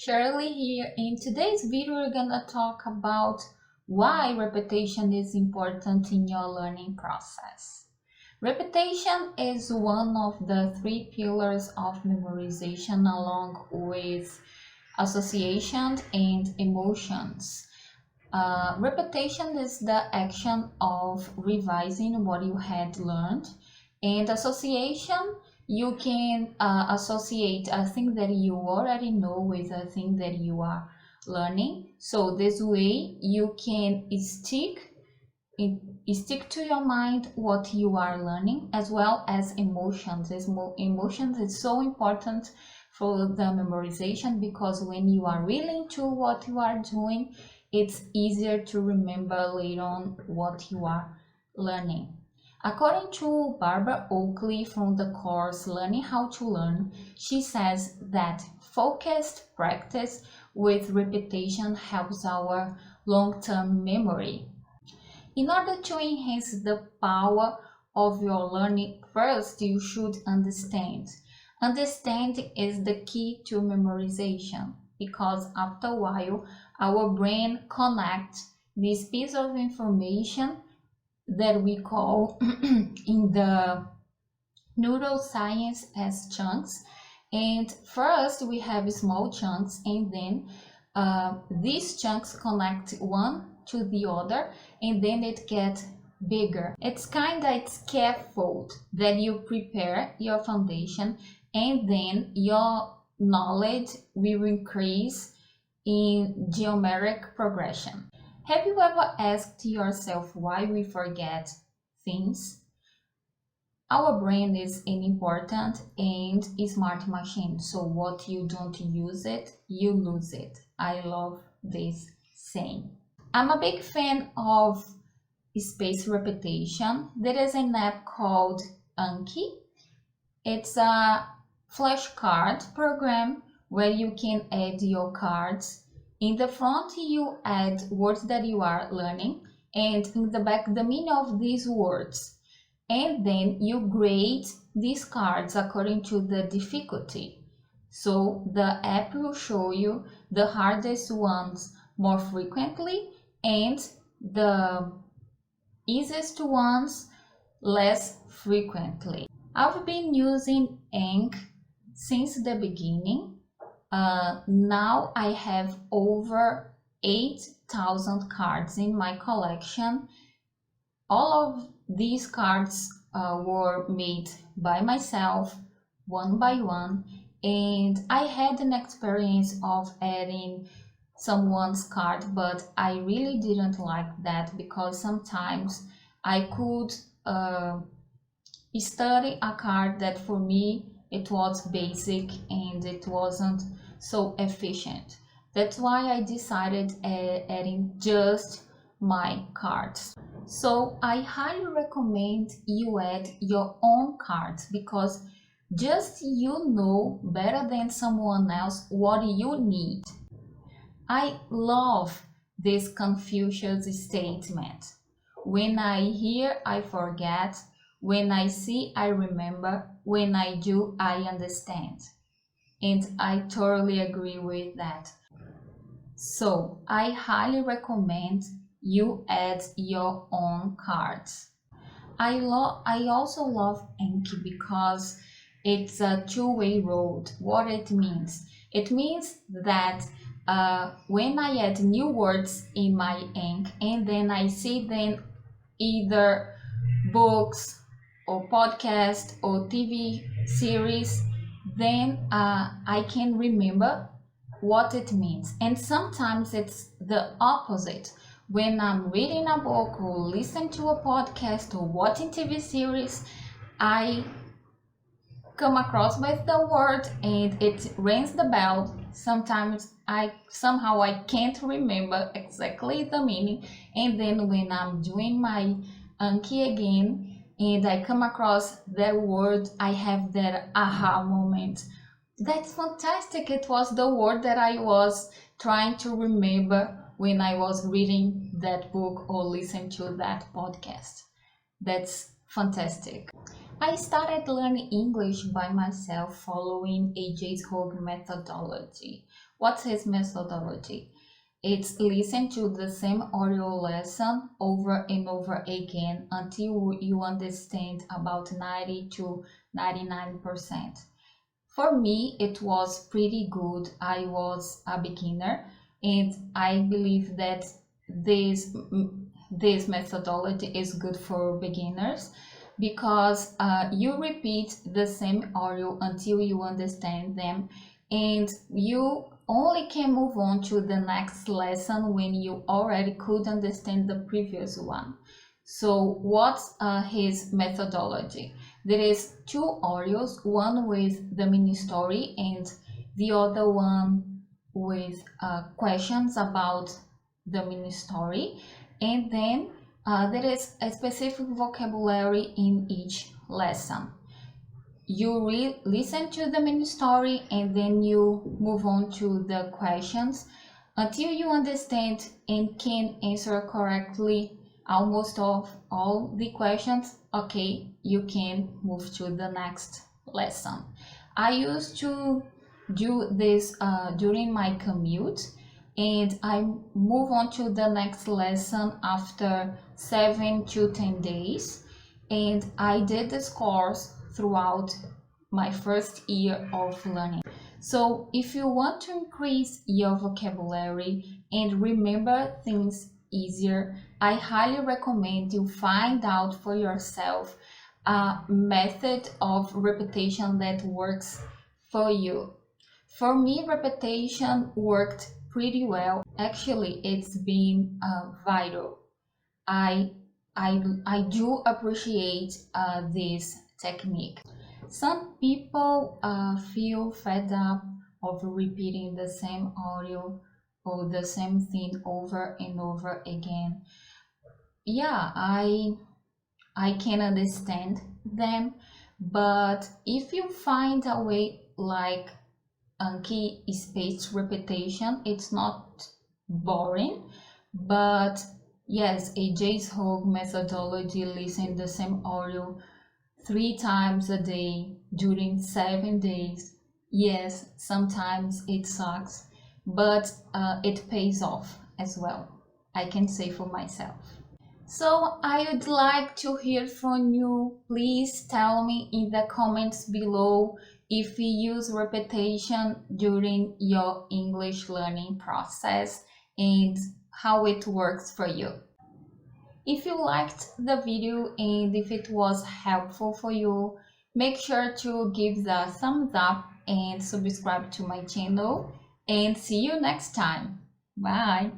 Shirley here. In today's video, we're gonna talk about why repetition is important in your learning process. Repetition is one of the three pillars of memorization along with association and emotions. Repetition is the action of revising what you had learned, and association, you can associate a thing that you already know with a thing that you are learning. So this way you can stick to your mind what you are learning, as well as emotions. Emotions is so important for the memorization, because when you are really into what you are doing, it's easier to remember later on what you are learning. According to Barbara Oakley from the course Learning How to Learn, she says that focused practice with repetition helps our long-term memory. In order to enhance the power of your learning, first you should understand. Understanding is the key to memorization, because after a while our brain connects this piece of information that we call in the neuroscience as chunks. And first we have small chunks, and then these chunks connect one to the other, and then it gets bigger. It's kind of scaffold that you prepare your foundation, and then your knowledge will increase in geometric progression. Have you ever asked yourself why we forget things? Our brain is an important and smart machine, so what you don't use it, you lose it. I love this saying. I'm a big fan of spaced repetition. There is an app called Anki. It's a flashcard program where you can add your cards. In the front, you add words that you are learning, and in the back, the meaning of these words. And then you grade these cards according to the difficulty. So the app will show you the hardest ones more frequently and the easiest ones less frequently. I've been using Anki since the beginning. Now I have over 8,000 cards in my collection. All of these cards were made by myself, one by one, and I had an experience of adding someone's card, but I really didn't like that, because sometimes I could study a card that for me it was basic and it wasn't so efficient. That's why I decided adding just my cards. So I highly recommend you add your own cards, because just you know better than someone else what you need. I love this Confucius statement: when I hear, I forget. When I see, I remember. When I do, I understand. And I totally agree with that. So I highly recommend you add your own cards. I also love Anki because it's a two-way road. What it means? It means that when I add new words in my Anki, and then I see them either books or podcast or TV series, then I can remember what it means. And sometimes it's the opposite. When I'm reading a book or listen to a podcast or watching TV series, I come across with the word and it rings the bell. Sometimes I can't remember exactly the meaning, and then when I'm doing my Anki again and I come across that word, I have that aha moment. That's fantastic. It was the word that I was trying to remember when I was reading that book or listening to that podcast. That's fantastic. I started learning English by myself following AJs Hog methodology. What's his methodology? It's listen to the same audio lesson over and over again until you understand about 90 to 99%. For me, it was pretty good. I was a beginner, and I believe that this this methodology is good for beginners because you repeat the same audio until you understand them, and you only can move on to the next lesson when you already could understand the previous one. So what's his methodology? There is two audios, one with the mini story and the other one with questions about the mini story, and then there is a specific vocabulary in each lesson. You listen to the mini story and then you move on to the questions until you understand and can answer correctly almost of all the questions. Okay, you can move to the next lesson. I used to do this during my commute, and I move on to the next lesson after 7 to 10 days, and I did this course throughout my first year of learning. So if you want to increase your vocabulary and remember things easier, I highly recommend you find out for yourself a method of repetition that works for you. For me, repetition worked pretty well. Actually, it's been vital. I, I do appreciate this technique. Some people feel fed up of repeating the same audio or the same thing over and over again. Yeah, I can understand them, but if you find a way like Anki spaced repetition, it's not boring, but yes, AJ's Hog methodology listen the same audio 3 times a day during 7 days. Yes, sometimes it sucks, but it pays off as well. I can say for myself. So I would like to hear from you. Please tell me in the comments below if you use repetition during your English learning process and how it works for you. If you liked the video and if it was helpful for you, make sure to give the thumbs up and subscribe to my channel, and see you next time. Bye!